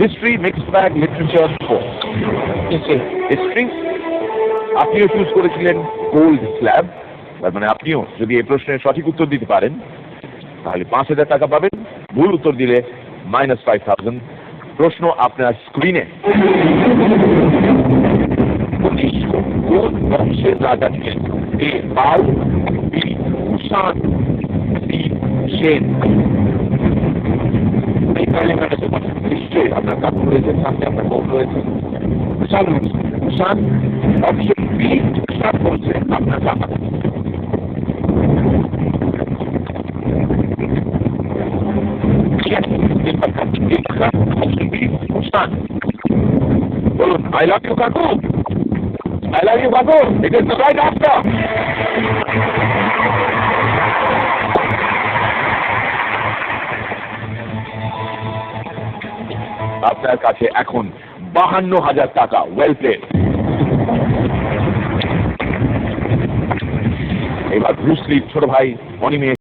History, mixed bag, literature, history আপনিও choose করেছিলেন gold slab, তার মানে আপনিও যদি এই প্রশ্নের সঠিক উত্তর দিতে পারেন তাহলে 5,000 টাকা পাবেন, ভুল উত্তর দিলে -5,000। প্রশ্ন আপনার স্ক্রিনে। কোন বংশের রাজা ছিলেন? এ পাল, বি কুষাণ, সি সেন। নিশ্চয়ই আপনার কাকু রয়েছে, সামনে আপনার বোন রয়েছে। কুষাণ। অপশন বি কুষাণ বলছে আপনার কাকা। বলুন, আই লাভ ইউ কাকু, আই লাভ ইউ কাকু, it is the right answer. আপনার কাছে এখন 52,000 টাকা। Well played. এবার ব্রুস লির ছোট ভাই অনিমেষ